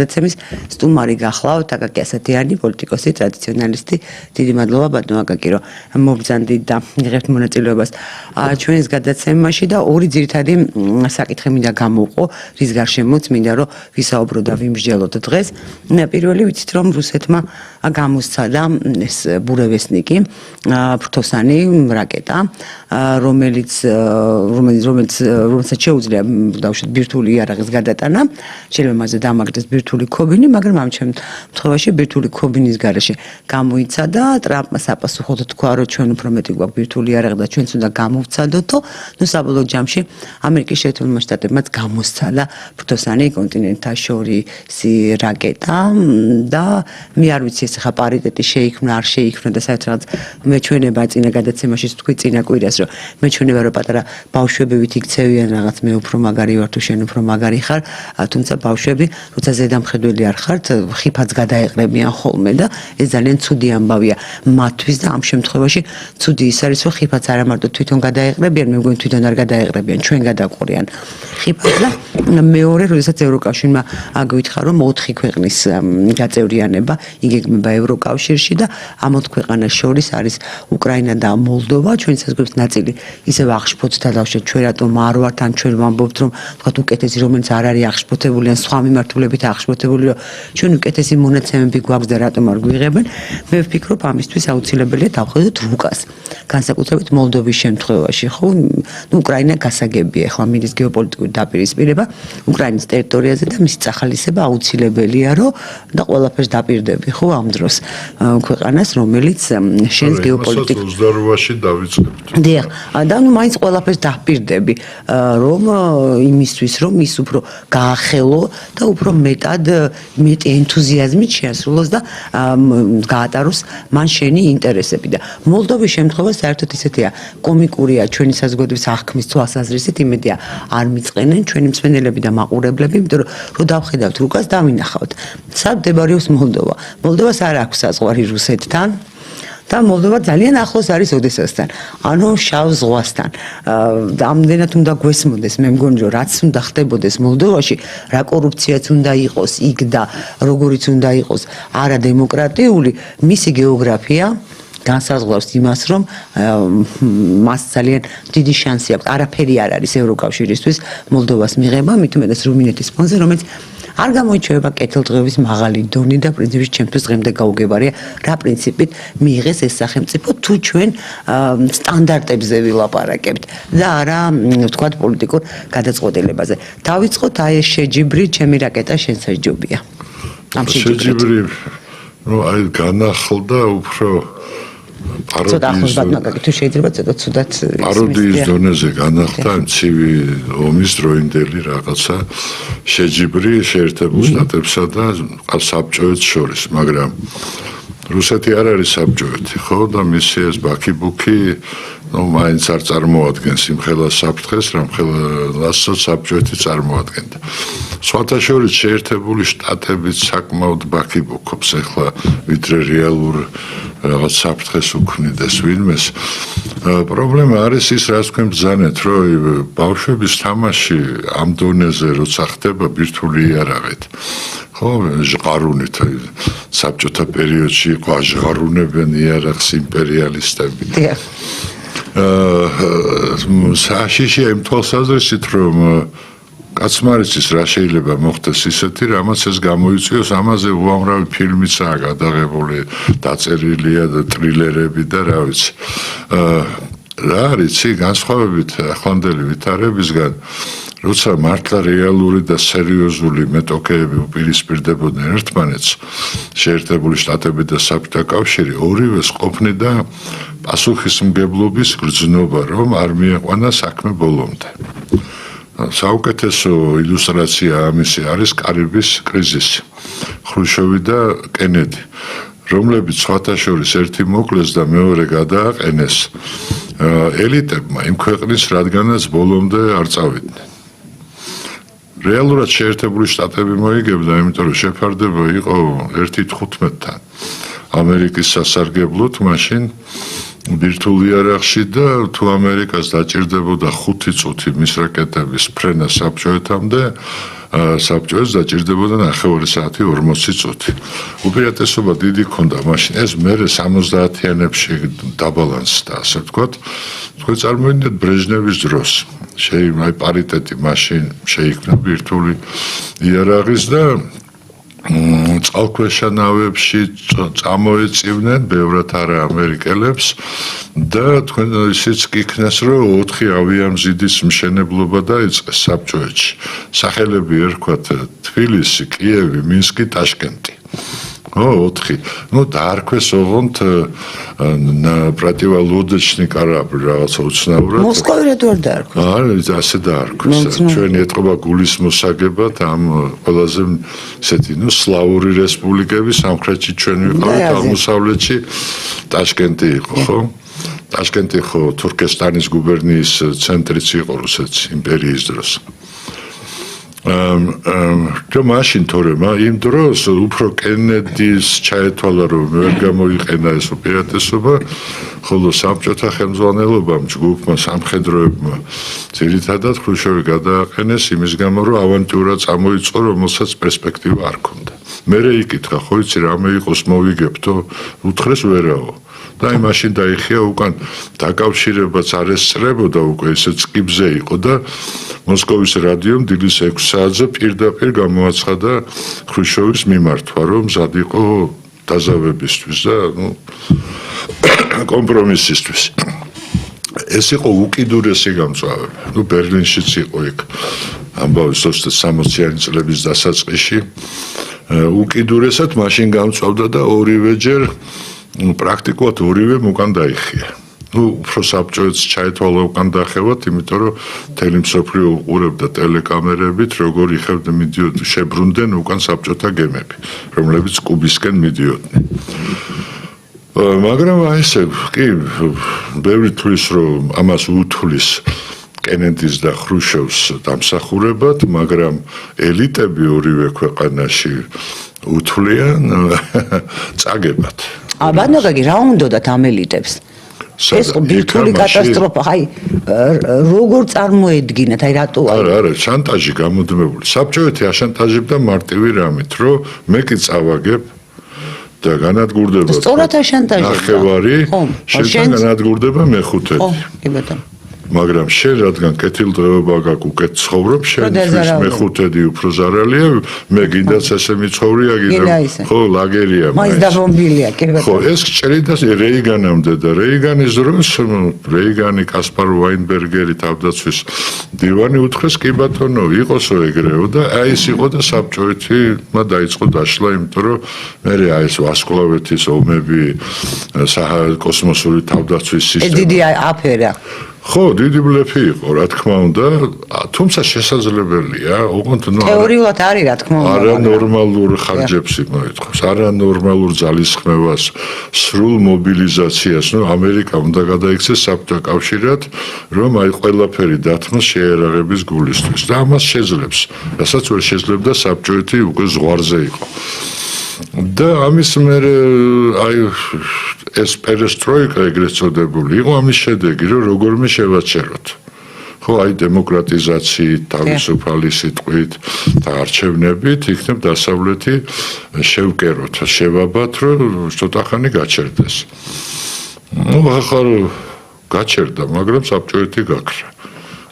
გადაცემის სტუმარი გახლავთ აკაკი ასათიანი, პოლიტიკოსი, ტრადიციონალისტი. დიდი მადლობა ბატონო აკაკი, რომ მობრძანდით და მიღებთ მონაწილეობას ჩვენს გადაცემაში და ორი ძირითადი საკითხი მინდა გამოვყო, რის გარშემოც მინდა რომ ვისაუბრო და ვიმსჯელოთ დღეს. პირველი ვიცით რომ რუსეთმა გამოსცადა ეს ბურევესნიკი, ფრთოსანი რაკეტა, რომელიც შეუძლია დავუშვათ ბირთვული იარაღის გადატანა, შეიძლება მასზე დამაგრდეს ბირთვული ქობინი, მაგრამ ამ შემთხვევაში ბირთვული ქობინის გარეშე გამოიცადა. ტრამპმა საპასუხოდ თქვა, რომ ჩვენ უფრო მეტი გვაქვს ბირთვული იარაღი და ჩვენც უნდა გამოვცადოთო. ნუ საბოლოო ჯამში ამერიკის შეერთებულმა შტატებმაც გამოსცადა ფრთოსანი კონტინენტთაშორისი რაკეტა და მე არ ვიცი ეს ხა პარიტეტი შეიქმნა, არ შეიქმნა და საერთოდ რაღაც მეჩვენება წინა გადაცემაში თქვი წინა კვირას, რომ მეჩვენება რომ პატარა ბავშვები იქცევიან რაღაც მე უფრო მაგარი ვარ თუ შენ უფრო მაგარი ხარ, თუმცა ბავშვები როცა ზედამხედველი არ ხართ, ხიფაც გადაეყრებიან ხოლმე და ეს ძალიან ცუდი ამბავია მათთვის და ამ შემთხვევაში ცუდი ის არის, რომ ხიფაც არა მარტო თვითონ გადაეყრებიან, მე მგონი თვითონ არ გადაეყრებიან, ჩვენ გადაყურიან ხიფაც და მეორე, როდესაც ევროკავშირმა აგვითხა, რომ 4 ქვეყნის გაწევრიანება იგეგმება ევროკავშირში და ამ 4 ქვეყანას შორის არის უკრაინა და მოლდოვა, ჩვენ საზღვრების ნაწილი ისევ აღშფოთს და დავშეთ ჩვენ რატომ არ ვართ, ან ჩვენ ვამბობთ, რომ თქვა უკეთესი რომელიც არ არის აღშფოთებული ან სხვა მიმართულებით აღშფოთებული, რომ ჩვენ უკეთესი მონაცემები გვაქვს და რატომ არ გვიღებენ. მე ვფიქრობ, ამისთვის აუცილებელია დავხედოთ რუკას. განსაკუთრებით მოლდოვის შემთხვევაში, ხო, უკრაინა გასაგებია, ხო, მიდის გეოპოლიტიკური დაპირისპირება უკრაინის ტერიტორიაზე და მისი წახალისება აუცილებელია, რომ და ყველაფერს დაპირდები, ხო, ამ დროს ქვეყანას, რომელიც შენს გეოპოლიტიკას 28-ში დავიწყებთ. დიახ, და ნუ მაინც ყველაფერს დაპირდები, რომ იმისთვის, რომ ის უფრო გაახელო და უფრო მეტი ენთუზიაზმით შეასრულოს და გაატაროს მან შენი ინტერესები და მოლდოვის შემთხვევა საერთოდ ისეთია, კომიკურია ჩვენი საზოგადოების აღქმის თვალსაზრისით, იმედია არ მიწყენენ ჩვენი მსმენელები და მაყურებლები, იმიტომ რომ დავხედავთ რუკას დავინახავთ. სად მდებარეობს მოლდოვა? მოლდოვას არ აქვს საზღვარი რუსეთთან. და მოლდოვა ძალიან ახლოს არის ოდესასთან, ანუ შავ ზღვასთან. ამდენად უნდა გვესმოდეს, მე მგონი რომ რაც უნდა ხდებოდეს მოლდოვაში, რა კორუფციაც უნდა იყოს იქ და როგორიც უნდა იყოს არადემოკრატიული, მისი გეოგრაფია განსაზღვრავს იმას, რომ მას ძალიან დიდი შანსი აქვს. არაფერი არ არის ევროკავშირისთვის მოლდოვას მიღება, მით უმეტეს რუმინეთის ფონზე, რომელიც არ გამოირჩევა კეთილდღეობის მაღალი დონე და პრინციპში ჩემთვის დღემდე გაუგებარია რა პრინციპით მიიღეს ეს სახელმწიფო თუ ჩვენ სტანდარტებზე ვილაპარაკებთ და არა ვთქვათ პოლიტიკურ გადაწყვეტილებაზე. დავიწყოთ აი ეს შეჯიბრი ჩემი რაკეტა შენსაჯობია. ამ შეჯიბრი ნუ აი განახლდა უფრო პაროდიის თუ შეიძლება ცოტა პაროდიის დონეზე განახლდა ცივი ომის დროინდელი რაღაცა შეჯიბრი შეერთებულ შტატებსა და საბჭოებს შორის, მაგრამ რუსეთი არ არის საბჭოეთი, ხო და მისი ეს ბაქი-ბუქი ნუ მაინც არ წარმოადგენს იმ ხელას საფრთხეს, რომ ხელასო საბჭოეთი წარმოადგენდა. სხვათა შორის შეერთებული შტატებიც საკმაოდ ბაქი-ბუქობს ახლა ვიდრე რეალურ რაღაც საფრთხეს უქმნიდეს ვინმეს. პრობლემა არის ის, რაც თქვენ ბრძანეთ, რომ ბავშვების თამაში ამ დონეზე როცა ხდება ბირთვული იარაღით. ხო, ჟღარუნით საბჭოთა პერიოდში იყო ჟღარუნებენ იარაღს იმპერიალისტები. საშიში იმ თვალსაზრისით, რომ კაცმარიცის რა შეიძლება მოხდეს ისეთი, რამაც ეს გამოიწვიოს, ამაზე უამრავი ფილმიცაა გადაღებული, დაწერილია და ტრილერები და რა ვიცი. რა არის, განსხვავებით ახლანდელი ვითარებისგან, როცა მართლა რეალური და სერიოზული მეტოქეები უპირისპირდებოდნენ ერთმანეთს, შეერთებული შტატები და საბჭოთა კავშირი, ორივეს ყოფნიდა პასუხისმგებლობის გრძნობა, რომ არ მieყვანა საქმე ბოლომდე. საუკეთესო ილუსტრაცია ამისი არის კარიბის კრიზისი, ხრუშოვი და კენედი, რომლებიც სხვათა შორის ერთი მოკლეს და მეორე გადააყენეს ელიტებმა იმ ქვეყნის, რადგანაც ბოლომდე არ წავიდნენ. რეალურად შეერთებული შტატები მოიგებდა, იმიტომ რომ შეფარდება იყო 1.15-თან ამერიკის სასარგებლოდ, მაშინ ბირთვულ იარაღში და თუ ამერიკას დაჭირდებოდა 5 წუთი მის რაკეტების ფრენა საბჭოეთამდე, საბჭოებს დაჭირდებოდა 9 საათი 40 წუთი. უპირატესობა დიდი ქონდა მაშინ. ეს მერე 70-იანებში დაბალანსდა, ასე ვთქვათ. თქვენ წარმოიდგინეთ ბრეჟნევის დროს. აი პარიტეტი მაშინ შეიქმნა ბირთვული იარაღის და წყალქვეშა ნავებში წამოეწივნენ ბევრად არა ამერიკელებს და თქვენ ისიც გიქნეს რომ 4 ავიამზიდის მშენებლობა დაიწყეს საბჭოეთში. სახელები ერქვათ თბილისი, კიევი, მინსკი, ტაშკენტი. 4. Ну, დაარქვეს ოღონდ противолодочный корабль რაღაცა უცნაურად. მოსკოვი რატო არ დაარქვეს? არა, ასე დაარქვეს. ჩვენ ეთყობა გულის მოსაგებად ამ ყველაზე ესეთი, სლავური რესპუბლიკების სამხრეთში ჩვენ ვიყავით, აღმოსავლეთში ტაშკენტი იყო, ხო? ტაშკენტი ხო თურქესტანის გუბერნიის ცენტრიც იყო რუსეთის იმპერიის დროს. მაშინ თორემ იმ დროს უფრო კენედის ჩაეთვალა რომ ვერ გამოიყენა ეს უპირატესობა, ხოლო საბჭოთა ხელმძღვანელობამ ჯგუფმა სამხედროებმა ძირითადად ხრუშჩოვი გადააყენეს იმის გამო რომ ავანტიურა წამოიწყო, რომელსაც პერსპექტივა არ ჰქონდა. მერე იკითხა, ხო იცი რამე იყოს მოვიგებთო? უთხრეს ვერაო. და აი მაშინ დაიხია უკან დაკავშირებაც არ ესწრებოდა უკვე ისე წკიბზე იყო და მოსკოვის რადიომ დილის 6 საათზე პირდაპირ გამოაცხადა ხრუშჩოვის მიმართვა რომ მზად იყო დაზავებისთვის და კომპრომისისთვის. ეს იყო უკიდურესი გამწვავება. ბერლინშიც იყო იქ ამბავი 60-60-იანი წლების დასაწყისში. უკიდურესად მაშინ გამწვავდა და ორივეჯერ პრაქტიკულად ორივე უკან დაიხია. უფრო საბჭოეთს ჩაეთვალა უკან დახევათ, იმიტომ რომ მთელი მსოფლიო უყურებდა ტელეკამერებით, როგორ იხევდნენ მიდიოდნენ, შებრუნდნენ უკან საბჭოთა გემები, რომლებიც კუბისკენ მიდიოდნენ. მაგრამ აი ესე, კი, ბევრი თვლის რომ ამას უთვლის კენედის და ხრუშჩოვს დამსახურებად, მაგრამ ელიტები ორივე ქვეყანაში უთვლიან წაგებად. ბანაკი რა უნდათ ამ ელიტებს? ეს ბირთვული კატასტროფა, აი როგორ წარმოედგინათ, აი რატო? არა, შანტაჟი გამოდმებული. საბჭოეთი აშანტაჟებდა მარტივი რამით, რომ მე კი წავაგებ და განადგურდება. სწორად აშანტაჟებდა. ნახევარი, შენ განადგურდება მეხუთედი. ხო, კი ბატონო. მაგრამ შენ რადგან კეთილდღეობა გაქვს უკეთ ცხოვრობ, შენთვის მეხუთედი უფრო ზარალია, მე გინდაც ესე მიცხოვრია კიდევ. ხო, ლაგერია. მაინც დაბომბილია, კი ბატონო. ხო, ეს ჭრიდა რეიგანამდე და რეიგანის დროს რეიგანი კასპარ ვაინბერგერი თავდაცვის დივანი უთხრეს კი ბატონო, იყოსო ეგრეო და აი ეს იყო და საბჭოეთმა დაიწყო დაშლა, იმიტომ რომ მე აი ეს ვასკვლავეთის ომები, კოსმოსური თავდაცვის სისტემა. ეს დიდი აფერა. ხო, დიდი ბლეფი იყო, რა თქმა უნდა, თუმცა შესაძლებელია, ოღონდ თეორიულად არის, რა თქმა უნდა. არანორმალურ ხარჯებს მოითხოვს, არანორმალურ ძალისხმევას, სრულ მობილიზაციას, ამერიკა უნდა გადაიქცეს საბჭოთა კავშირად, რომ აი ყველაფერი დათმოს შეერაღების გულისთვის და ამას შეძლებს, რასაც ვერ შეძლებდა საბჭოეთი უკვე ზღვარზე იყო. და ამის მერე აი ეს პერესტროიკა ეგრეთ წოდებული იყო ამის შედეგი, რომ როგორმე შევაჩეროთ. ხო, აი დემოკრატიზაციით, თავისუფალი სიტყვით და არჩევნებით იქნებ დასავლეთი შევკეროთ, შევაბათ, რომ ცოტა ხანი გაჩერდეს. ახლა გაჩერდა, მაგრამ საბჭოეთი გაქრა.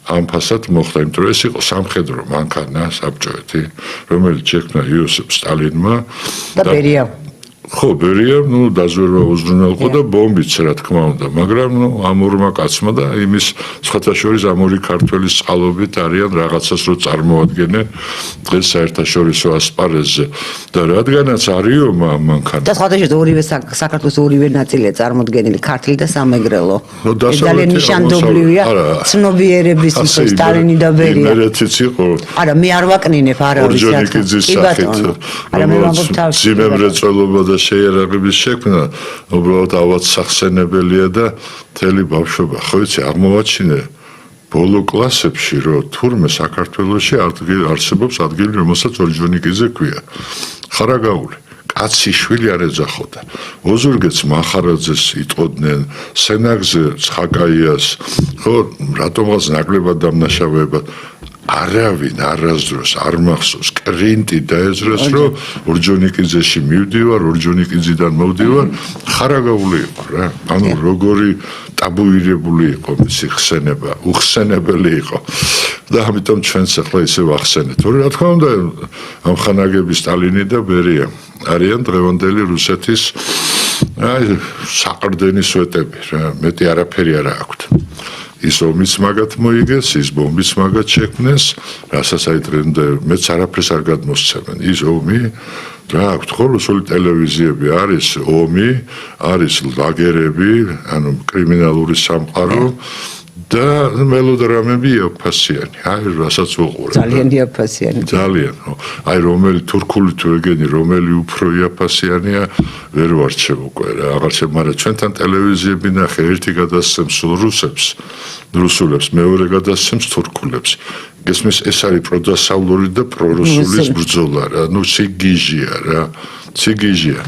ამ ფასად მოხდა, იმიტომ რომ ეს იყო სამხედრო მანქანა საბჭოეთი, რომელიც შექმნა იოსებ სტალინმა და ბერია. ხო, ბერია, დაზვერვა უზრუნველყო და ბომბიც, რა თქმა უნდა, მაგრამ ამ ორმა კაცმა და იმის სხვათა შორის ამ ორი ქართველის წყალობით არიან რაღაცას რო წარმოადგენენ დღეს საერთაშორისო ასპარეზზე და რადგანაც არიომა მანქანა და სხვათა შორის ორივე საქართველოს ორივე ნაწილია წარმოდგენილი, ქართლი და სამეგრელო. ძალიან ნიშანდობლივია ცნობიერების სტალინი და ბერია. იმერეთიც იყო. არა, მე არ ვაკნინებ არავის ორჯონიკიძის სახით. არა, მე ვამბობ თავში. სიმემრეწველობა და შეერაღების შექმნა უბრალოდ ავად სახსენებელია და მთელი ბავშვობა, ხო იცი, აღმოვაჩინე ბოლო კლასებში, რომ თურმე საქართველოში არსებობს ადგილი, რომელსაც ორჯონიკიძე ქვია. ხარაგაული კაცი შვილი არ ეძახოდა. ოზურგეთს მახარაძეს იტყოდნენ, სენაგზე ხაკაიას, ხო, რატომღაც ნაკლებად დამნაშავეებად. არავინ არასდროს არ მახსოვს კრინტი დაეძრას რომ ორჯონიკიძეში მივდივარ ორჯონიკიძიდან მოვდივარ ხარაგაული იყო რა ანუ როგორი ტაბუირებული იყო მისი ხსენება უხსენებელი იყო და ამიტომ ჩვენც ახლა ისე ვახსენეთ თორე რა თქმა უნდა ამ ხანაგები სტალინი და ბერია არიან დღევანდელი რუსეთის აი საყრდენი სვეტები რა მეტი არაფერი არ აქვთ ის ომის მაგათ მოიგეს, ის ბომბის მაგათ შექმნეს, რასაც აი დღემდე მეც არაფერს არ გადმოსცემენ. ის ომი რა აქვს ხოლმე სულ ტელევიზიები არის ომი, არის ლაგერები, ანუ კრიმინალური სამყარო და მელოდრამები იაფასიანი. აი რასაც ვუყურებ. ძალიან იაფასიანი. ძალიან. აი რომელი თურქული თუ ეგენი რომელი უფრო იაფასიანია ვერ ვარჩევ უკვე რა. აღარჩე, მაგრამ ჩვენთან ტელევიზიები ნახე, ერთი გადასცემს რუსებს, რუსულებს, მეორე გადასცემს თურქულებს. გესმის ეს არის პროდასავლური და პრორუსულის ბრძოლა რა. ნუ სიგიჟია რა. სიგიჟია.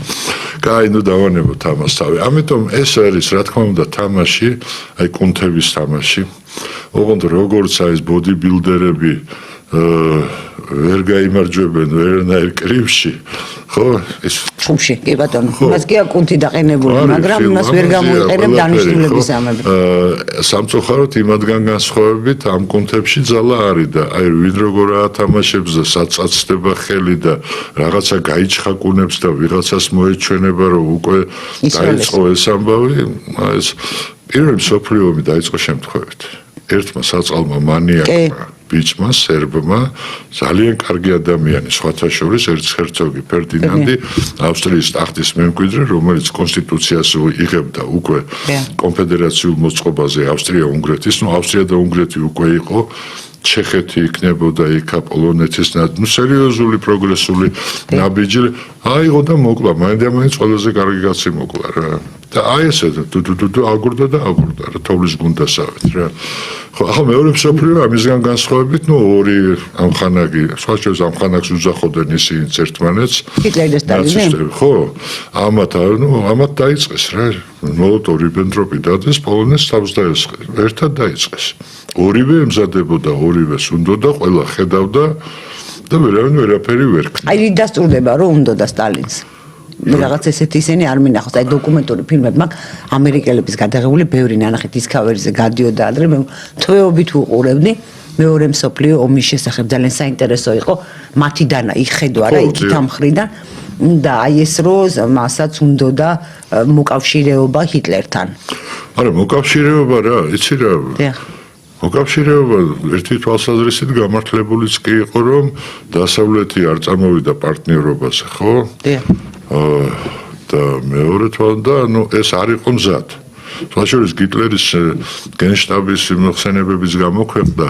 კაი, ნუ დავანებოთ ამას თავი. ამიტომ ეს არის, რა თქმა უნდა, თამაში, აი კუნთების თამაში. ოღონდ როგორც აი ეს ბოდიბილდერები ვერ გაიმარჯვებენ ვერანაირ კრივში, ხო? ეს ხუმში, კი ბატონო. მას კი აკუნთი დაყენებული, მაგრამ მას ვერ გამოიყენებ დანიშნულების ამები. სამწუხაროდ იმადგან განსხვავებით ამ კუნთებში ძალა არის და აი ვინ როგორ ათამაშებს და საწაცდება ხელი და რაღაცა გაიჩხაკუნებს და ვიღაცას მოეჩვენება რომ უკვე დაიწყო ეს ამბავი, ეს პირველი მსოფლიო ომი დაიწყო შემთხვევით. ერთმა საწყალმა მანიაკმა ბიჭმა, სერბმა, ძალიან კარგი ადამიანი, სხვათა შორის ერცჰერცოგი ფერდინანდი, ავსტრიის ტახტის მემკვიდრე, რომელიც კონსტიტუციას იღებდა უკვე კონფედერაციულ მოწყობაზე ავსტრია-უნგრეთის, ნუ ავსტრია და უნგრეთი უკვე იყო ჩეხეთი იქნებოდა იქა პოლონეთის ნუ სერიოზული პროგრესული ნაბიჯი აიღო და მოკლა მაინდა-მაინც ყველაზე კარგი კაცი მოკლა რა და აი ესე დუ აგურდა და აგურდა რა თოვლის გუნდასავით რა ხო ახლა მეორე მსოფლიო ამისგან განსხვავებით ნუ ორი ამხანაგი სხვაშორის ამხანაგს უძახოდნენ ისინი ერთმანეთს ჰიტლერი და სტალინი ხო ამათ დაიწყეს რა მოლოტოვ-რიბენტროპი დადეს პოლონეთს თავს დაესხა ერთად დაიწყეს ორივე ემზადებოდა ორივეს უნდოდა ყველა ხედავდა და ვერავინ ვერაფერი ვერ ქნა აი დასტურდება რომ უნდოდა სტალინს რაღაც ესეთი ისინი არ მინახავს აი დოკუმენტური ფილმები მაგ ამერიკელების გადაღებული ბევრი ნანახი დისკავერიზე გადიოდა ადრე მე თვეობით უყურებდი მეორე მსოფლიო ომის შესახებ ძალიან საინტერესო იყო მათი დანა იხედვა რა იქით ამ მხრიდან და აი ეს რომ მასაც უნდოდა მოკავშირეობა ჰიტლერთან არა მოკავშირეობა რა იცი რა მოკავშირეობა ერთი თვალსაზრისით გამართლებულიც კი იყო რომ დასავლეთი არ წამოვიდა პარტნიორობაზე ხო და მეორე თვალდა ნუ ეს არ იყო მზად თვალშორის გიტლერის გენშტაბის მოხსენებების გამოქვეყნდა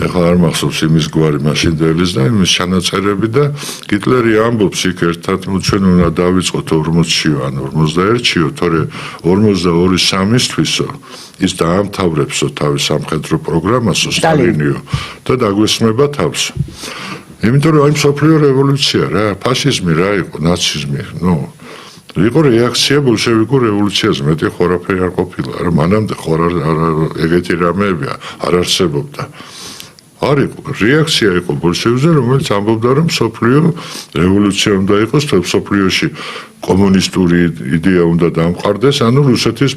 ეხლა არ მახსოვს იმის გვარი მაშინდელის და იმის ჩანაწერები და გიტლერი ამბობს იქ ერთად ჩვენ უნდა დავიწყოთ 40-იო ან 41-იო თორე 42-3-ისთვისო ის დაამთავრებსო თავის სამხედრო პროგრამასო სტალინიო და დაგვესმება თავს იმიტომ რომ აი მსოფლიო რევოლუცია რა ფაშიზმი რა იყო ნაციზმი ნუ იყო რეაქცია ბოლშევიკურ რევოლუციაზე მეტი ხორაფერი არ ყოფილა რა მანამდე ხორ ეგეთი რამეები არ არსებობდა არ იყო რეაქცია იყო ბოლშევიზმზე რომელიც ამბობდა რომ მსოფლიო რევოლუცია უნდა იყოს და მსოფლიოში კომუნისტური იდეა უნდა დამყარდეს ანუ რუსეთის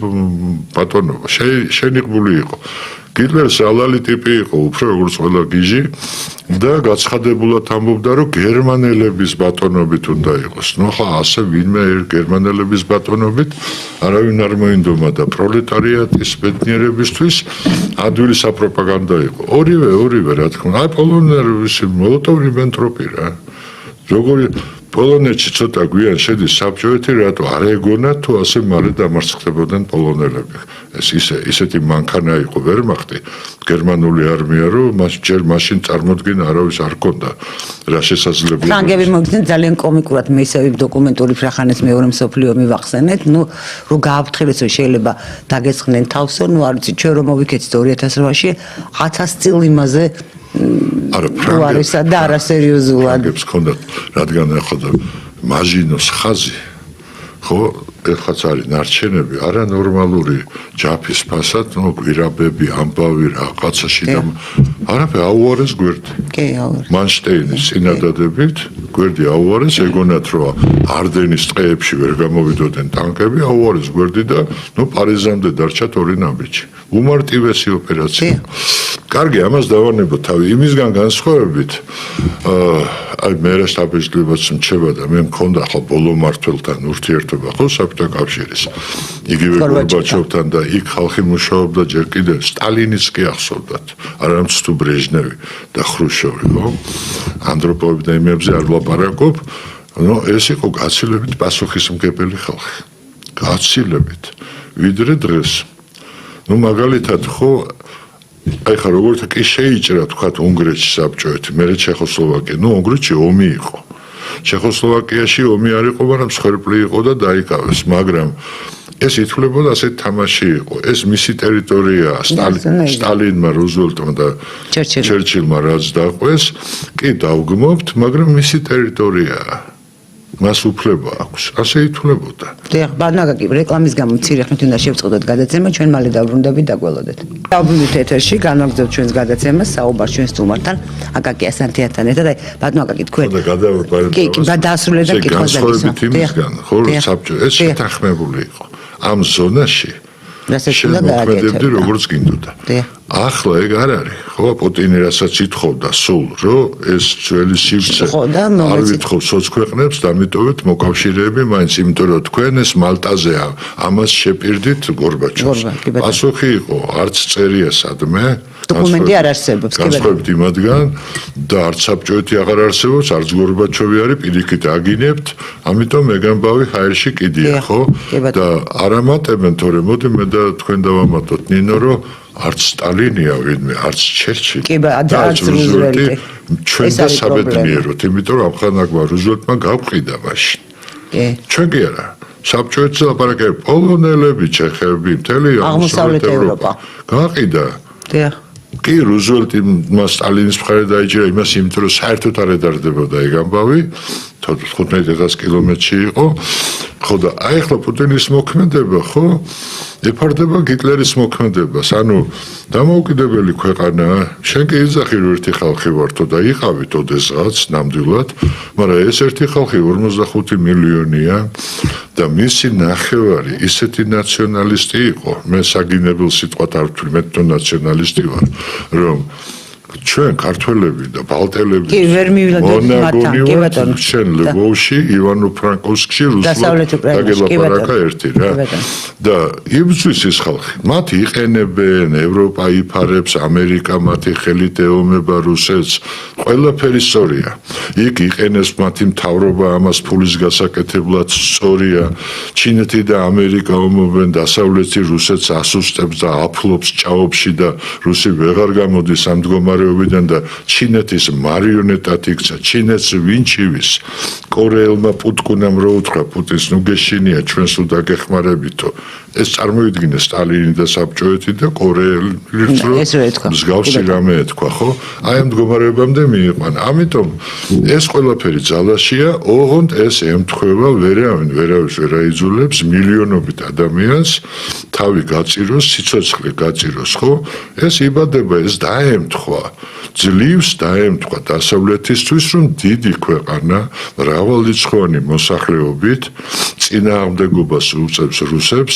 ბატონობა შენიღბული იყო გიტლერს ალალი ტიპი იყო უფრო როგორც ყველა გიჟი და გაცხადებულად ამბობდა რომ გერმანელების ბატონობით უნდა იყოს. ნუ ხა ასე ვინმე გერმანელების ბატონობით არავინ არ მოინდომა და პროლეტარიატის ბედნიერებისთვის ადვილი საპროპაგანდო იყო. ორივე რა თქმა უნდა. აი პოლონელის მოლოტოვ-რიბენტროპი რა. როგორი პოლონეთში ცოტა გვიან შედის საბჭოეთი რატო არ ეგონა თუ ასე მალე დამარცხდებოდნენ პოლონელები ეს ისეთი მანქანა იყო ვერმახტი გერმანული არმია რომ ჯერ მაშინ წარმოდგენა არავის არ ჰქონდა რა შესაძლებელი ფრანგები მოგდნენ ძალიან კომიკურად მე ისევ დოკუმენტური ფრახანეს მეორე მსოფლიო ომი ვახსენეთ ნუ რომ გააფრთხილეს რომ შეიძლება დაგეცხნენ თავსო ნუ არ ვიცი ჩვენ რომ მოვიქეცით 2008-ში 1000 წილ იმაზე არა ფრანგებსა და არასერიოზულად ფრანგებს ჰქონდათ რადგან ახლა მაჟინოს ხაზი ხო, ეხლაც არის ნარჩენები, არანორმალური ჯაფის ფასად, ნუ გვირაბები, ამბავი რაღაცაში და არაფერი აუარეს გვერდი. კი, აუარეს. მანშტეინის წინადადებით გვერდი აუარეს, ეგონათ რომ არდენის ტყეებში ვერ გამოვიდოდნენ ტანკები, აუარეს გვერდი და ნუ პარიზამდე დარჩა 2 ნაბიჯი. უმარტივესი ოპერაცია. კარგი, ამას დავანებოთ თავი. იმისგან განსხვავებით, აი მე რასტაბილიზებაც მჩება და მე მქონდა ხო ბოლო მართველთან ურთიერთობა ხო საბჭოთა კავშირის. იგივე გორბაჩოვთან და იქ ხალხი მუშაობდა ჯერ კიდევ სტალინიც კი ახსოვდათ. არამც თუ ბრეჟნევი და ხრუშოვი, ხო? ანდროპოვი და იმებზე არ ვლაპარაკობ. ნუ ეს იყო გაცილებით პასუხისმგებელი ხალხი. გაცილებით. ვიდრე დღეს. ნუ მაგალითად ხო აი ხა როგორც კი შეიჭრა თქვათ უნგრეთში საბჭოეთი, მერე ჩეხოსლოვაკია. ნუ უნგრეთში ომი იყო. ჩეხოსლოვაკიაში ომი არ იყო, მაგრამ მსხვერპლი იყო და დაიკავეს, მაგრამ ეს ითვლებოდა ასეთ თამაში იყო. ეს მისი ტერიტორიაა, სტალინმა, რუზველტმა და ჩერჩილმა რაც დაყვეს, კი დავგმობთ, მაგრამ მისი ტერიტორიაა. მას უფლება აქვს. ასე ითვლებოდა. დიახ, ბანაკი რეკლამის გამო მცირე ხნით უნდა შევწყდოთ გადაცემა, ჩვენ მალე დავრუნდებით და გველოდეთ. დავბრუნდით ეთერში, განვაგრძობთ ჩვენს გადაცემას, საუბარს ჩვენს სტუმართან, აკაკი ასანთიასთან ერთად. აი, ბატონო აკაკი, თქვენ და გადავარდეთ. კი, დაასრულე და კითხვას დაგისვა. იმისგან, ხო, საბჭო, ეს შეთანხმებული იყო. ამ ზონაში შემოქმედებდი როგორც გინდოდა. ახლა ეგ არ არის, ხო, პუტინი რასაც ითხოვდა სულ, რომ ეს ძველი სივრცე არ ვითხოვს სოც ქვეყნებს და ამიტომეთ მოკავშირეები მაინც, იმიტომ რომ თქვენ ეს მალტაზეა, ამას შეპირდით გორბაჩოვს. პასუხი იყო, არც წერია სადმე, დოკუმენტი არ არსებობს, კი ბატონო. განსხვავებით იმათგან და არც საბჭოეთი აღარ არსებობს, არც გორბაჩოვი არის, პირიქით აგინებთ, ამიტომ მეგამბავი ჰაერში კიდია, ხო? და არ ამატებენ, თორემ მოდი მე და თქვენ დავამატოთ ნინო, რომ არც სტალინია ვინმე, არც ჩერჩილი. კი, არც რუზველტი. ჩვენ და საბედნიეროდ, იმიტომ რომ ამხანაგმა რუზველტმა გავყიდა მაშინ. კი. ჩვენ კი არა. საბჭოეთს ლაპარაკები, პოლონელები, ჩეხები, მთელი აღმოსავლეთ ევროპა. გაყიდა. დიახ. კი, რუზველტი მას სტალინის მხარე დაიჭირა იმას, იმიტომ რომ საერთოდ არ ედარდებოდა ეგ ამბავი. 15,000 კილომეტრში იყო. ხო და აი ახლა პუტინის მოქმედება, ხო? ეფარდება გიტლერის მოქმედებას. ანუ დამოუკიდებელი ქვეყანაა. შენ კი იძახი რომ ერთი ხალხი ვართო და იყავით ოდესღაც ნამდვილად, მაგრამ ეს ერთი ხალხი 45 მილიონია და მისი ნახევარი ისეთი ნაციონალისტი იყო. მე საგინებელ სიტყვად არ ვთვლი, მე თვითონ ნაციონალისტი ვარ, რომ ჩვენ ქართველები და ბალტელები მონაგონი ვართ ჩვენ ლვოვში, ივანო-ფრანკოვსკში, დაგელაპარაკა ერთი რა. და იბრძვის ის ხალხი. მათ იყენებენ, ევროპა იფარებს, ამერიკა მათი ხელით ეომება რუსეთს. ყველაფერი სწორია. იქ იყენებს მათი მთავრობა ამას ფულის გასაკეთებლად სწორია. ჩინეთი და ამერიკა ომობენ, დასავლეთი რუსეთს ასუსტებს და აფლობს ჭაობში და რუსი ვეღარ გამოდის ამ მდგომარეობიდან და ჩინეთის მარიონეტად იქცა. ჩინეთს ვინჩივის კორეელმა პუტკუნამ რო უთხრა პუტინს ნუ გეშინია ჩვენს თუ დაგეხმარებითო. ეს წარმოიდგინე სტალინი და საბჭოეთი და კორეელი მსგავსი რამე ეთქვა, ხო? აი ამ მდგომარეობამდე მიიყვანა. ამიტომ ეს ყველაფერი ძალაშია, ოღონდ ეს ემთხვევა ვერავინ ვერ აიძულებს მილიონობით ადამიანს თავი გაწიროს, სიცოცხლე გაწიროს, ხო? ეს იბადება, ეს დაემთხვა. ძლივს დაემთხვა დასავლეთისთვის, რომ დიდი ქვეყანა მრავალრიცხოვანი მოსახლეობით წინააღმდეგობას უწევს რუსებს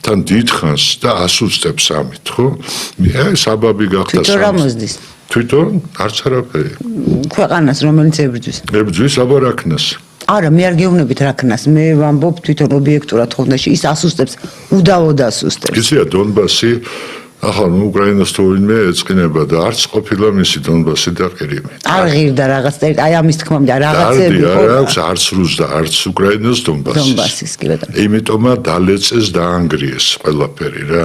თან დიდხანს და ასუსტებს ამით, ხო? აი საბაბი გახდა სამის. თვითონ არც არაფერი. ქვეყანას რომელიც ებრძვის. ებრძვის აბა რაქნას. არა, მე არ გეუბნებით რაქნას, მე ვამბობ თვითონ ობიექტურად ხოვნაში ის ასუსტებს, უდავოდ ასუსტებს. იცია დონბასი ახლა უკრაინას თუ ვინმე ეწყინება და არც ყოფილა მისი დონბასი და ყირიმი. არ ღირდა რაღაც აი ამის თქმამდე რაღაცები იყო. არ აქვს არც რუს და არც უკრაინას დონბასის კი ბატონო. იმიტომაც დალეწეს და ანგრიეს ყველაფერი რა.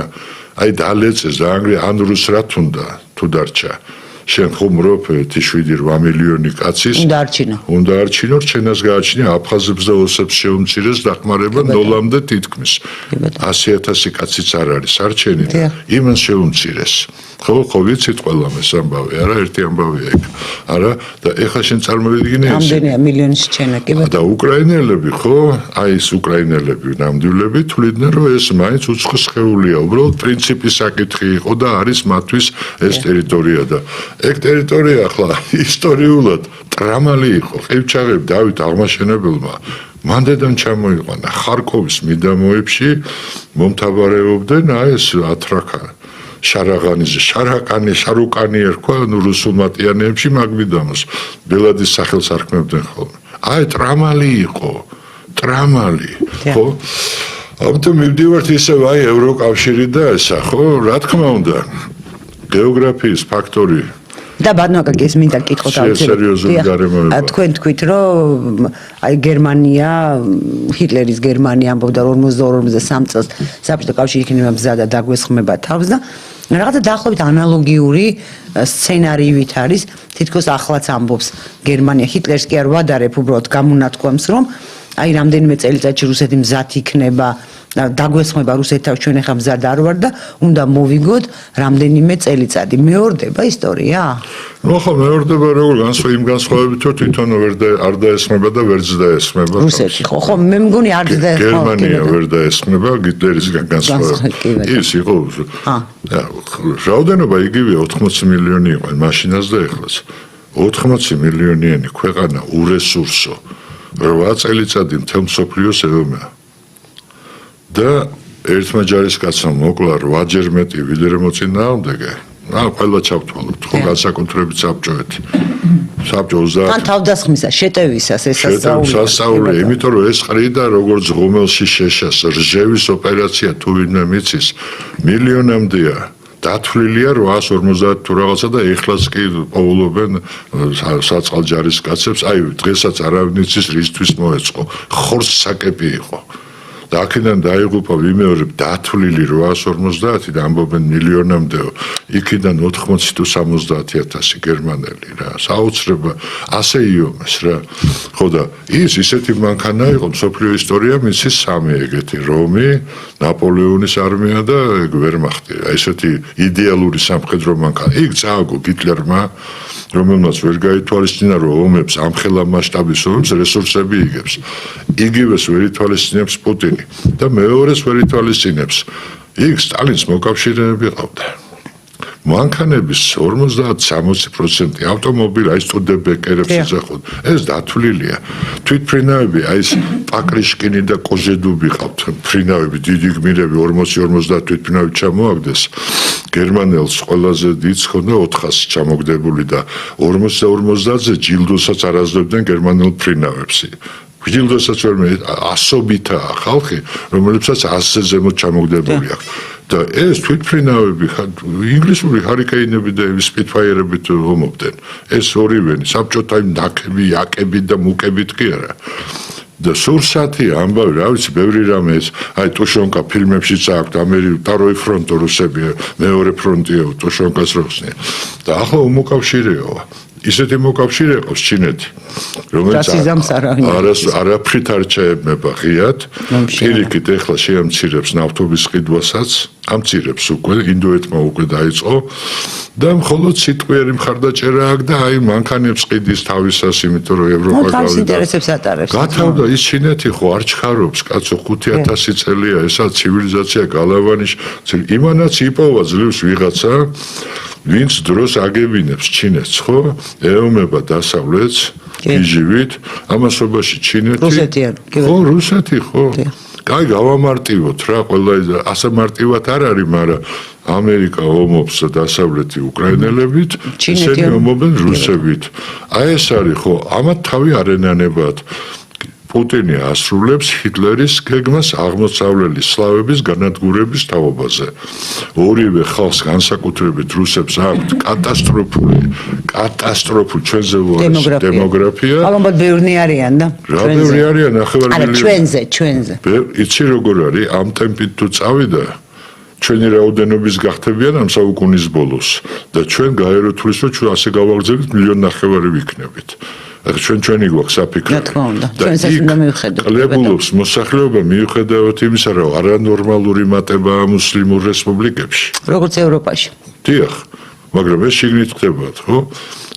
აი დალეწეს და ანგრიეს ან რუს რა თუნდა თუ დარჩა. შენ ხომ რო 7-8 მილიონი კაცის უნდა არჩინო, რჩენას გააჩნია აფხაზებს და ოსებს შეუმცირეს დახმარება ნოლამდე თითქმის. 100,000 კაციც არ არის არჩენი და იმას შეუმცირეს. ხო ვიცით ყველა ეს ამბავი, არა ერთი ამბავია იქ. არა და ეხლა შენ წარმოვიდგინე ეს. რამდენია მილიონში ჩენა კი და უკრაინელები ხო, აი ეს უკრაინელები ნამდვილები თვლიდნენ რომ ეს მაინც უცხო სხეულია, უბრალოდ პრინციპის საკითხი იყო და არის მათთვის ეს ტერიტორია და ეგ ტერიტორია ახლა ისტორიულად ტრამალი იყო ყივჩაღებ დავით აღმაშენებელმა მანდედან ჩამოიყვანა ხარკოვის მიდამოებში მომთაბარეობდნენ აი ეს ათრაკა შარუკანი ერქვა რუსულ მატიანეებში მაგმიდამოს ბელადის სახელს არქმევდნენ ხოლმე აი ტრამალი იყო ტრამალი ხო ამიტომ მივდივართ ისევ აი ევროკავშირი და ესა ხო რა თქმა უნდა გეოგრაფიის ფაქტორი და ბანაკაკის მინდა კითხოთ თქვენ თქვით რომ აი გერმანია ჰიტლერის გერმანია ამბობდა 42-43 წელს საბჭოთა კავშირი იქნება მზა და დაგვესხმება თავს და რაღაცა დაახლოებით ანალოგიური სცენარივით არის თითქოს ახლაც ამბობს გერმანია ჰიტლერს კი არ ვადარებ უბრალოდ გამონათქვამს რომ აი რამდენიმე წელიწადში რუსეთი მზად იქნება დაგვესხმება რუსეთთან ჩვენ ახლა მზად არ ვარ და უნდა მოვიგოთ რამდენიმე წელიწადი მეორდება ისტორია? ნუ ხო მეორდება როგორ იმ განსხვავებით რომ თვითონ არ დაესხმება და ვერც დაესხმება რუსეთი ხო მე მგონი არ დაესხმება გერმანია ვერ დაესხმება ჰიტლერისგან განსხვავებით ის იყო რაოდენობა იგივეა 80 მილიონი იყო მაშინაც და ეხლაც 80 მილიონიანი ქვეყანა ურესურსო 8 წელიწადი მთელ მსოფლიოს ევმეა და ერთმა ჯარისკაცმა მოკლა 8-ჯერ მეტი ვიდრე მოწინააღმდეგე. ყველა ჩავთვალოთ, ხო განსაკუთრებით საბჭოეთი. საბჭო 30 ან თავდასხმისა, შეტევისას ეს სასწაულია, იმიტომ რომ ეს ყრიდა როგორც ღომელში შეშას რჟევის ოპერაცია თუ ვინმე მიცის მილიონამდეა. დათვლილია 850 თუ რაღაცა და ეხლაც კი პოულობენ საწყალ ჯარისკაცებს, აი დღესაც არავინ იცის რისთვის მოეწყო. ხორს საკეპი იყო. და აქედან დაიღუპა ვიმეორებ დათვლილი 850 და ამბობენ მილიონამდეო იქიდან 80 თუ 70000 გერმანელი რა საოცრება ასე იომეს რა ხო და ისეთი მანქანა იყო მსოფლიო ისტორია მისის სამი ეგეთი რომი ნაპოლეონის არმია და ვერმახტი ესეთი იდეალური სამხედრო მანქანა იქ წააგო ჰიტლერმა რომელმაც ვერ გაითვალისწინა რომ ომებს ამხელა მასშტაბის ომებს რესურსები იგებს იგივეს ვერ ითვალისწინებს პუტინი და მეორეს ვერ ითვალისწინებს იქ სტალინს მოკავშირეები ყავდა მანქანების 50-60% ავტომობილი აი სტუდენტებერებს ეძახოთ ეს დათვლილია თვითფრინავები აი ეს პაკრიშკინი და კოჟედუბი ყავთ ფრინავები დიდი გმირები 40-50 თვითფრინავი ჩამოაგდეს გერმანელს ყველაზე დიდს ხონდა 400 ჩამოგდებული და 40-50-ზე ჯილდოსაც არაძლებდნენ გერმანელ ფრინავებს ჯილდოსაც ვერ მე ასობითაა ხალხი რომელებსაც 100-ზე ზემოთ ჩამოგდებული აქვს და ეს თვითფრინავები ინგლისური ჰარიკეინები და სპიტფაიერებით ომობდნენ ეს ორივენი საბჭოთა ნაკები იაკები და მუკებით კი არა და სურსათი ამბავი რა ვიცი ბევრი რამე ეს აი ტუშონკა ფილმებში წააქვთ ვტორой ფრონტო რუსები მეორე ფრონტია ტუშონკას როსნი და ახლა უმოკავშირეოა ისეთი მოკავშირე ყავს ჩინეთი რომელიც არაფრით არ ჩაებმება ღიად პირიქით ეხლა შეამცირებს ნავთობის ყიდვასაც ამცირებს უკვე ინდოეთმა უკვე დაიწყო და მხოლოდ სიტყვიერი მხარდაჭერა აქვს და აი მანქანებს ყიდის თავისას იმიტომ რომ ევროპა გათავდა ის ჩინეთი ხო არ ჩქარობს კაცო 5000 წელია ესა ცივილიზაცია გალავანის იმანაც იპოვა ძლივს ვიღაცა ვინც დროს აგებინებს ჩინეთს ხო ეომება დასავლეთს გიჟივით ამასობაში ჩინეთი ხო რუსეთი ხო კაი გავამარტივოთ რა ყველა ასე მარტივად არ არის მაგრამ ამერიკა ომობს დასავლეთი უკრაინელებით ისინი ომობენ რუსებით აი ეს არის ხო ამათ თავი არენანებად პუტინი ასრულებს ჰიტლერის გეგმას აღმოსავლელი სლავების განადგურების თაობაზე. ორივე ხალხს განსაკუთრებით რუსებს აქვთ კატასტროფული ჩვენზე დემოგრაფია. ალბათ ბევრი არიან და რა ბევრი არიან ნახევარ ჩვენზე. იცი როგორ არის ამ ტემპით თუ წავიდა ჩვენი რაოდენობის გახდებიან ამ საუკუნის ბოლოს და ჩვენ გაეროთulis რომ ჩვენ ასე გავაგრძელოთ 1.5 მილიონი ვიქნებით. ჩვენი გვაქვს საფიქრო. რა თქმა უნდა, ჩვენს უნდა მივხედოთ. კლებულობს მოსახლეობა მიუხედავად იმისა, რომ არანორმალური მატებაა მუსლიმურ რესპუბლიკებში. როგორც ევროპაში. დიახ, მაგრამ ეს შიგნით ხდებათ, ხო?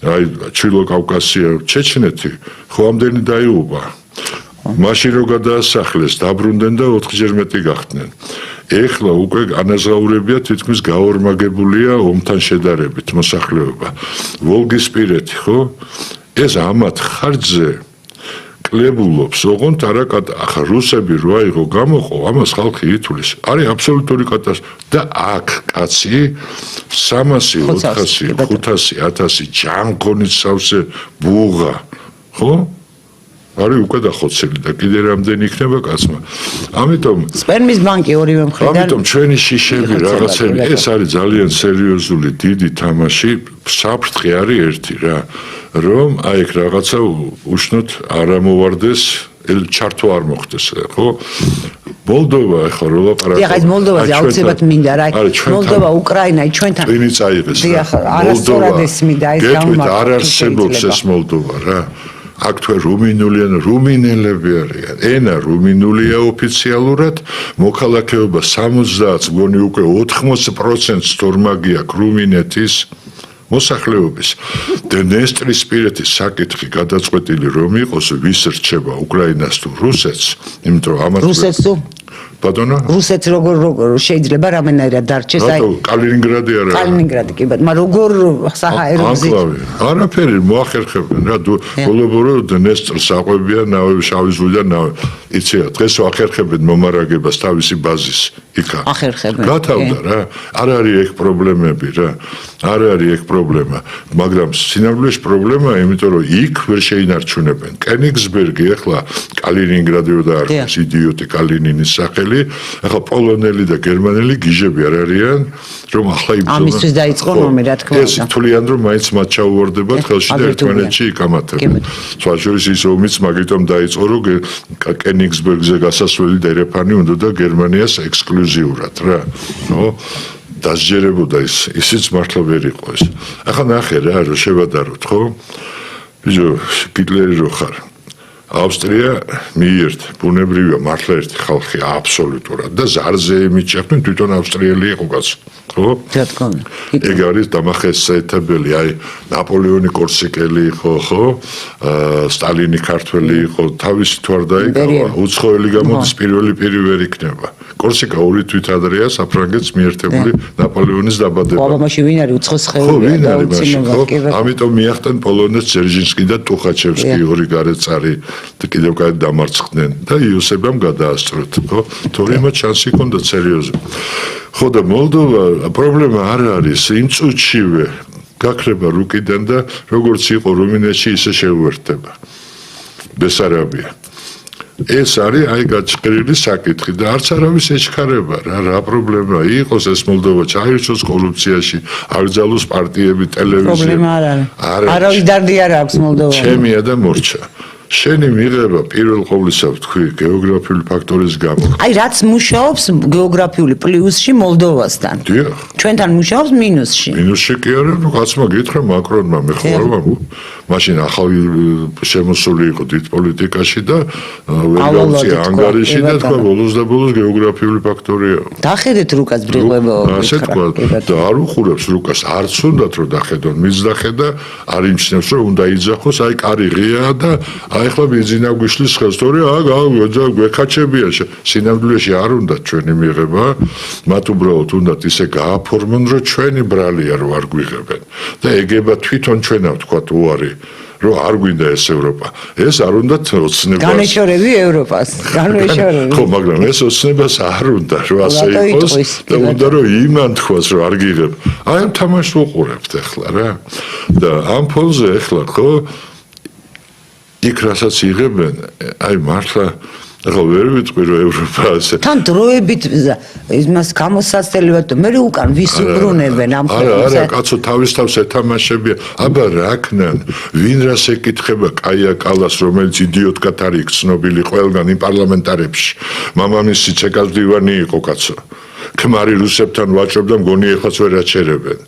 აი, ჩრდილო კავკასია, ჩეჩნეთი, ხო ამდენი დაიღუპა. მაშინ რო გადაასახლეს, დაბრუნდნენ და 4-ჯერ მეტი გახდნენ. ეხლა უკვე ანაზღაურებია თითქმის გაორმაგებულია ომთან შედარებით მოსახლეობა. ვოლგისპირეთი, ხო? ეს ამათ ხარჯზე კლებულობს, ოღონდ არა ახლა რუსები რო აიღო გამოყო, ამას ხალხი ითulis. არის აბსოლუტური კატასტროფა და აქ კაცი 300, 400, 500, 1000 ჯანმრთელიც სავსე ბუღა, ხო? არის უკვე დახოცილი და კიდე რამდენი იქნება კაცმა. ამიტომ სპერმის ბანკი ორივე მხრიდან. ამიტომ ჩვენი შიშები რაღაცები, ეს არის ძალიან სერიოზული დიდი თამაში. საფრთხე არის ერთი რა, რომ აი ეგ რაღაცა უშნოდ არ ამოვარდეს, ჩართვა არ მოხდეს, ხო? მოლდოვა ახლა რო ლაპარაკობ. დიახ, მოლდოვაზე აუცილებლად მინდა რა. მოლდოვა, უკრაინა, ჩვენთან. ვინიც აიღეს. დიახ, არასწორად ესმიდა ეს გამარჯვება. არ არსებობს ეს მოლდოვა რა. აქ თუ რუმინელები არიან. ენა რუმინულია ოფიციალურად, მოქალაქეობა 70, მგონი უკვე 80%-ს თორმაგი აქვს რუმინეთის მოსახლეობის. დნესტრისპირეთის საკითხი გადაწყვეტილი რომ იყოს, ვის რჩება უკრაინას თუ რუსეთს, იმიტომ რომ ამას რუსეთს თუ ბატონო რუსეთს როგორ შეიძლება რამენერად დარჩეს აი კალინინგრადი არა კალინინგრადი კი მაგრამ როგორ საჰაერო გზით არაფერი მოახერხებენ რა ბოლო-ბოლო დნესტრს აყვებიან ნავები შავი ზღვიდან ნავები იცი დღეს ვახერხებენ მომარაგებას თავისი ბაზის იქა ახერხებენ გათავდა რა არ არის ეგ პრობლემები რა არ არის ეგ პრობლემა მაგრამ სინამდვილეში პრობლემაა იმიტომ რომ იქ ვერ შეინარჩუნებენ კენიგსბერგი ახლა კალინინგრადი და არის იდიოტი კალინინის სახელი ახლა პოლონელი და გერმანელი გიჟები არ არიან რომ ახლა იბრძოლენ ამისთვის დაიწყო ომი რა თქმა უნდა ეს თვლიან რომ მაინც მათ ჩაუვარდებათ ხელში და ერთმანეთში იკამათებენ სხვაშორის ის ომიც მაგიტომ დაიწყო რომ კენიგსბერგზე გასასვლელი დერეფანი უნდა და გერმანიას ექსკლუზიურად რა ნო დასჯერებოდა ისიც მართლა ვერ იყო ეს ახლა ნახე რა რომ შევადაროთ ხო ბიჭო ჰიტლერი რო ხარ ავსტრია მიიერთ ბუნებრივია მართლა ერთი ხალხი აბსოლუტურად და ზარზე მიჭერდნენ თვითონ ავსტრიელი იყო კაც ხო რა თქმა უნდა ეგ არის დამახასიათებელი აი ნაპოლეონი კორსიკელი იყო ხო სტალინი ქართველი იყო თავისი თუ არ დაიკავა უცხოელი გამოდის პირველი პირი ვერ იქნება კორსიკა ორი თვით ადრეა საფრანგეთს მიერთებული ნაპოლეონის დაბადება ხო მაშინ ვინ არის უცხოს ხეობია და უცინობა ამიტომ მიახტენ პოლონეთს ზერჟინსკი და ტუხაჩევსკი ორი გარეწარი და კიდევ კაც დამარცხდნენ და იოსებამ გადაასწროთ ხო თორემ შანსი ჰქონდა სერიოზული ხო და მოლდოვა პრობლემა არ არის იმ წუთშივე გაქრება რუკიდან და როგორც იყო რუმინეთში ისე შეუერთდება ბესარაბია ეს არის აი გაჭრილი საკითხი და არც არავის ეჩქარება რა პრობლემა იყოს ეს მოლდოვა ჩაირჩოს კორუფციაში აღძალოს პარტიები ტელევიზია პრობლემა არ არის არავის დარდი არ აქვს მოლდოვაში ჩემია და მორჩა შენი მიღება პირველ ყოვლისა ვთქვი გეოგრაფიული ფაქტორის გამო აი რაც მუშაობს გეოგრაფიული პლუსში მოლდოვასთან დიახ ჩვენთან მუშაობს მინუსში მინუსში კი არა ნუ კაცმა გითხრა მაკრონმა მე ხო არ ვამბობ მაშინ ახალი შემოსული იყო დიდ პოლიტიკაში და ვერ გავწია ანგარიში და თქვა ბოლოს და ბოლოს გეოგრაფიული ფაქტორია დახედეთ რუკას ბრიყვება ასე თქვა და არ უხურებს რუკას არც უნდათ რომ დახედონ მის დახედა არ იმჩნევს რომ უნდა იძახოს აი კარი ღია და აი ახლა ბენზინა გვიშლის ხელს თორე გვეკაჩებია სინამდვილეში არ უნდა ჩვენი მიღება მათ უბრალოდ უნდათ ისე გააფორმონ რომ ჩვენი ბრალია რომ არ გვიღებენ და ეგება თვითონ ჩვენა თქვა უარი რომ არ გვინდა ეს ევროპა ეს არ უნდა ოცნებას განეშორები ევროპას განეშორები ხო მაგრამ ეს ოცნებას არ უნდა რომ ასე იყოს და უნდა რომ იმან თქვას რომ არ გიღებ აი ამ თამაშს უყურებთ ახლა რა და ამ ფონზე ახლა ხო იქ რასაც იღებენ აი მართლა ახლა ვერ ვიტყვი რომ ევროპა ასე თან დროებით იმას გამოსაცდელებად და მე უკან ვის უბრუნებენ ამ ხელს არა კაცო თავის თავს ეთამაშებია აბა რა ქნან ვინ რას ეკითხება კაია კალას რომელიც იდიოტკად არის ცნობილი ყველგან იმ პარლამენტარებში მამამისი ჩეკასდივანი იყო კაცო ქმარი რუსებთან ვაჭრობდა მგონი ეხლაც ვერ აჩერებენ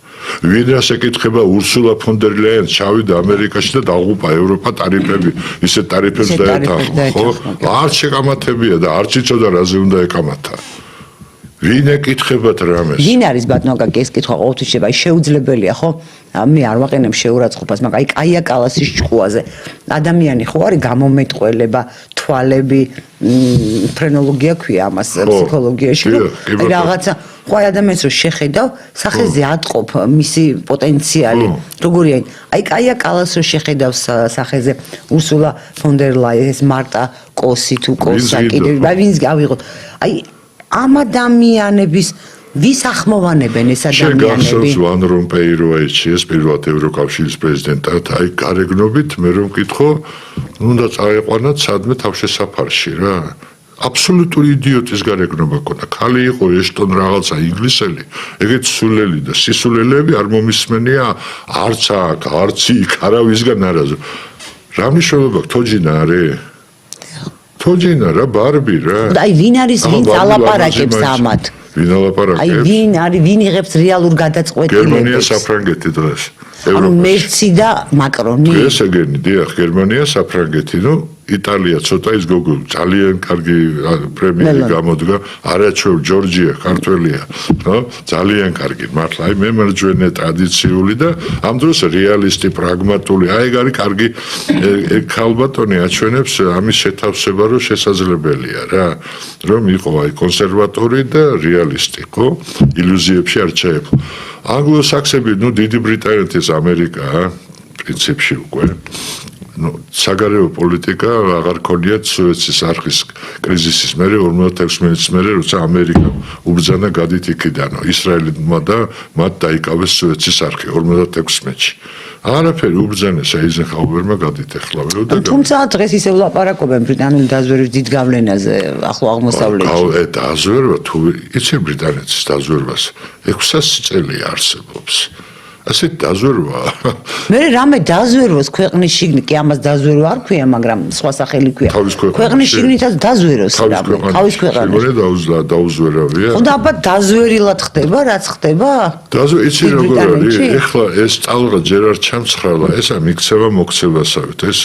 ვინ რას ეკითხება ურსულა ფონ დერ ლაიენ ჩავიდა ამერიკაში და დაღუპა ევროპა ტარიფები ისე ტარიფებს დაეთანხმა ხო არ შეკამათებია და არ იცოდა რაზე უნდა ეკამათა ვინ ეკითხებათ რამეს? ვინ არის ბატონო კაკი ეს კითხვა ყოველთვის შეება შეუძლებელია ხო? მე არ ვაყენებ შეურაცხყოფას, მაგრამ კაია კალასის ჭკუაზე ადამიანი ხო არის გამომეტყველება, თვალები, ფრენოლოგია ქვია ამას ფსიქოლოგიაში, რაღაცა ხო ადამიანს რო შეხედავ, სახეზე ატყობ მისი პოტენციალი, როგორია კაია კალას რო შეხედავ სახეზე, ურსულა ფონ დერ ლაიენს, მარტა კოსი თუ კოსა კიდე, ვინც გავიღოთ. ამ ადამიანების ვის ახმოვანებენ ეს ადამიანები? შეგახსოვს ვან რომპეი რო აირჩიეს პირველად ევროკავშირის პრეზიდენტად, გარეგნობით მე რომ მკითხო, უნდა წაეყვანათ სადმე თავშესაფარში რა. აბსოლუტური იდიოტის გარეგნობა ქონდა. ქალი იყო ეშტონ რაღაცა ინგლისელი, ეგეც სულელი და სისულელები არ მომისმენია არც აქ, არც იქ, არავისგან არაზე. რა მნიშვნელობა აქვს თოჯინა არის? თოჯინა რა ბარბი რა. აი ვინ არის ვინ ალაპარაკებს ამათ? ვინ ალაპარაკებს? აი ვინ არის ვინ იღებს რეალურ გადაწყვეტილებას? გერმანია საფრანგეთი დღეს. ანუ მერცი და მაკრონი. ეს ეგენი დიახ, გერმანია საფრანგეთი, ნუ იტალია ცოტა ის გოგო ძალიან კარგი პრემიერი გამოდგა, არაჩვევ ჯორჯია ქართველია, ხო? ძალიან კარგი, მართლა აი მემარჯვენე ტრადიციული და ამ დროს რეალისტი, პრაგმატული, აი ეგ არის კარგი ქალბატონი აჩვენებს ამის შეთავსება რომ შესაძლებელია რა, რომ იყო აი კონსერვატორი და რეალისტი, ხო? ილუზიებში არ ჩაეფო. ანგლოსაქსები, ნუ დიდი ბრიტანეთის ამერიკა, პრინციპში უკვე საგარეო პოლიტიკა აღარ ქონიათ სუეცის არხის კრიზისის მერე 56 მერე როცა ამერიკა უბრძანა გადით იქიდან ისრაელმა და მათ დაიკავეს სუეცის არხი 56-ში არაფერი უბრძანეს აიზენჰაუერმა გადით ეხლავეო და თუმცა დღეს ისე ვლაპარაკობენ ბრიტანული დაზვერვის დიდ გავლენაზე ახლო აღმოსავლეთში დაზვერვა თუ იცი ბრიტანეთის დაზვერვას 600 წელი არსებობს ასე დაზვერვა. მე რამე დაზვერვოს ქვეყნის შიგნით, კი ამას დაზვერვა არ ქვია, მაგრამ სხვა სახელი ქვია. ქვეყნის შიგნითაც დაზვეროს რამე. თავის ქვეყანაში. შეგონე დაუზვერავია. ხო და აბა დაზვერილად ხდება, რაც ხდება? იცი როგორ არის? ეხლა ეს წალღა ჯერ არ ჩამცხრალა, ესა მიქცევა მოქცევასავით. ეს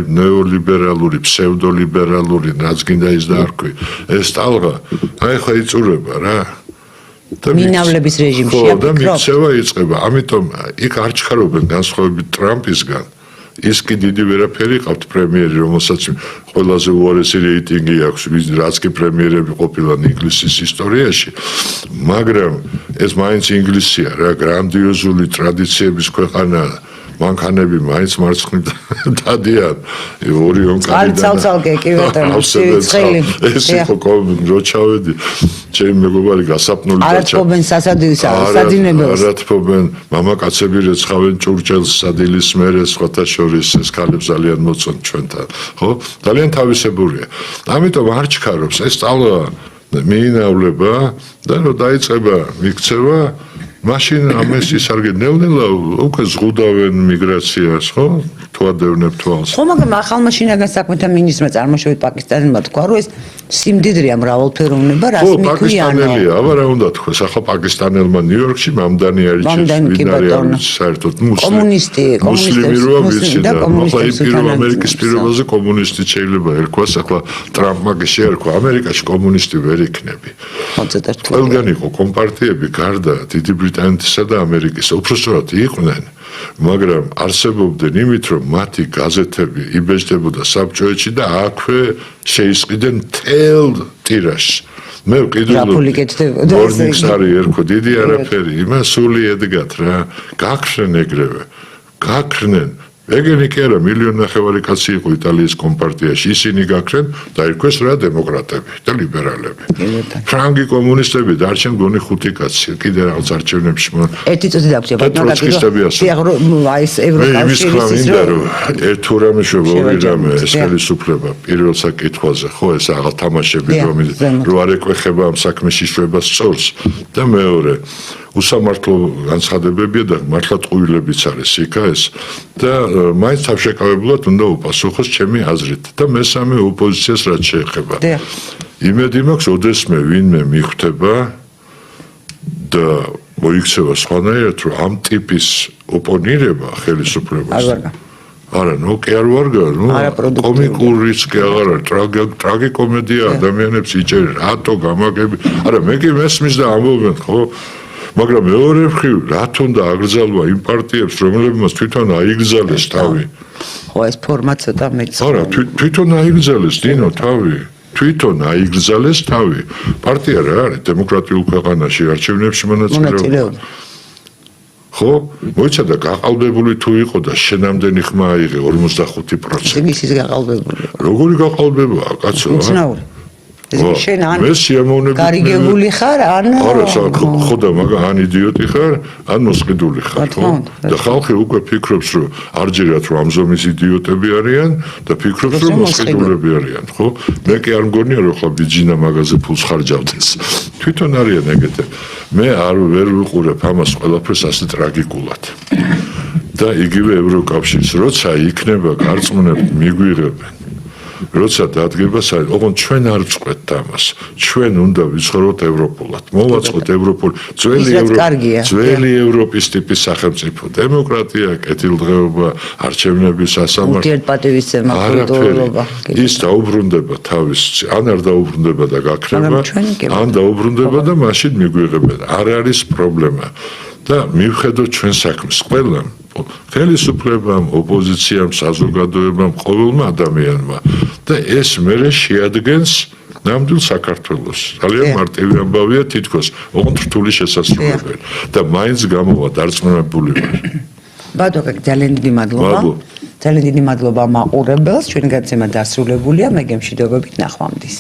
ნეოლიბერალური, ფსევდოლიბერალური, რაც გინდა ის დაარქვი. ეს წალღა, აი ხა იწურება რა. მინავლების რეჟიმში აფიქრობ. და მიქცევა იწყება. ამიტომ იქ არ ჩქარობენ განსხვავებით ტრამპისგან. ის კი დიდი ვერაფერი ყავთ პრემიერი, რომელსაც ყველაზე უარესი რეიტინგი აქვს, რაც კი პრემიერები ყოფილან ინგლისის ისტორიაში. მაგრამ ეს მაინც ინგლისია რა, გრანდიოზული ტრადიციების ქვეყანაა. მანქანები მაინც მარცხნივ დადიან ორი ონკადიდან ცალ-ცალკე კი ბატონო ცხელი ეს იყო რო ჩავედი ჩემი მეგობარი გასაფნული და არათფობენ სადინებელს არათფობენ მამაკაცები რეცხავენ ჭურჭელს სადილის მერე სხვათა შორის ეს ქალებს ძალიან მოწონთ ჩვენთან ხო ძალიან თავისებურია ამიტომ არ ჩქარობს ეს სწავლა მიინავლება და რო დაიწყება მიქცევა მაშინ ამას ისარგე ნელ-ნელა უკვე ზღუდავენ მიგრაციას, ხო? თუ ადევნებ თვალს. ხო, მაგრამ ახალმა შინაგან საქმეთა მინისტრმა წარმოშობით პაკისტანელმა თქვა, რომ ეს სიმდიდრეა მრავალფეროვნება, რას მიქვიანო. ხო, პაკისტანელია, აბა რა უნდა თქვას, ახლა პაკისტანელმა ნიუ-იორკში მამდანი არიჩეს, ვინ არის საერთოდ კომუნისტი, მუსლიმი როა ვიცი და ახლა პირველ ამერიკის პირველზე კომუნისტი შეიძლება ერქვას, ახლა ტრამპმა კი შეერქვა, ამერიკაში კომუნისტი ვერ იქნები. ყველგან იყო კომპარტიები გარდა დიდი ბრიტანეთისა და ამერიკის უпроსტად იყვნენ, მაგრამ არსებობდნენ იმით, რომ მათი გაზეთები იბეჭდებოდა საბჭოეთში და აქვე შეისყიდნენ მთელ ტირაჟს. მე ვყიდულობ მორნინგს არის ერქვა დიდი არაფერი, იმას სული ედგათ რა, გაქრნენ ეგრევე, გაქრნენ. ეგენი კი არა, 1.5 მილიონი კაცი იყო იტალიის კომპარტიაში, ისინი გაქრენ და ერქვეს რა დემოკრატები და ლიბერალები. ფრანგი კომუნისტები დარჩენ გონი 5 კაცი, კიდე რაღაც არჩევნებში მო. ერთი წუთი დაგვჭირდა, ბატონო, აი ეს ევროკავშირის ის რომ ერთ თუ რამე შევორი რამე ეს ხელისუფლება პირველ საკითხვაზე, ხო, ეს აღარ თამაშები რომ არ ეკვეხება ამ საქმეში შვებას სწორს და მეორე უსამართლო განცხადებებია და მართლა ტყუილებიც არის იქა ეს და მაინც თავშეკავებულად უნდა უპასუხოს ჩემი აზრით და მესამე ოპოზიციას რაც შეეხება. იმედი მაქვს, ოდესმე ვინმე მიხვდება და მოიქცევა სხვანაირად, რომ ამ ტიპის ოპონირება ხელისუფლებას არა, ნუ კი არ ვარ გა, ნუ კომიკურიც კი აღარ არის, ტრაგიკომედია ადამიანებს იჭერს, რატო გამაგები? არა, მე კი მესმის და ამბობენ, ხო? მაგრამ მეორე მხრივ, რატო უნდა აგრძალვა იმ პარტიებს, რომლებმაც თვითონ აიგზალეს თავი? ხო, ეს ფორმა ცოტა მეც. არა, თვითონ აიგზალეს დინო თავი. თვითონ აიგზალეს თავი. პარტია რა არის? დემოკრატიულ ქვეყანაში არჩევნებში მონაწილეობა. ხო, მოიცადა გაყალბებული თუ იყო და შენამდენი ხმა აიღე 45%. ისიც გაყალბებული. როგორი გაყალბებაა, კაცო? უცნაური. შენ ან მე სიამოვნებით გარიგებული ხარ, ან არა, ხო და მაგა ან იდიოტი ხარ, ან მოსყიდული ხარ, ხო? და ხალხი უკვე ფიქრობს, რომ არ ჯერათ რომ ამზომის იდიოტები არიან და ფიქრობს, რომ მოსყიდულები არიან, ხო? მე კი არ მგონია, რომ ხლა ბიჯინა მაგაზე ფულს ხარჯავდეს. თვითონ არიან ეგეთები. მე არ ვერ ვიყურებ ამას ყველაფერს ასე ტრაგიკულად. და იგივე ევროკავშირის როცა იქნება გარწმუნებით მიგვიღებენ როცა დადგება ოღონდ ჩვენ არ წყვეთ ამას ჩვენ უნდა ვიცხოვროთ ევროპულად მოვაწყოთ ევროპული ძველი ევროპის ტიპის სახელმწიფო დემოკრატია კეთილდღეობა არჩევნების სასამართლო ურთიერთპატივისცემა კულტურა ის დაუბრუნდება თავის ან არ დაუბრუნდება და გაქრება ან დაუბრუნდება და მაშინ მიგვიღებენ არ არის პრობლემა და მივხედოთ ჩვენ საქმეს ყველამ ხელისუფლებამ, ოპოზიციამ, საზოგადოებამ, ყოველმა ადამიანმა და ეს მერე შეადგენს ნამდვილ საქართველოს. ძალიან მარტივი ამბავია თითქოს, ოღონდ რთული შესაძლებლობები და მაინც გამოვა დარწმუნებული ვარ. ბატონო, ძალიან დიდი მადლობა. ძალიან დიდი მადლობა მაყურებელს, ჩვენი გაცემა დასრულებულია, მე გემშვიდობებით ნახვამდის.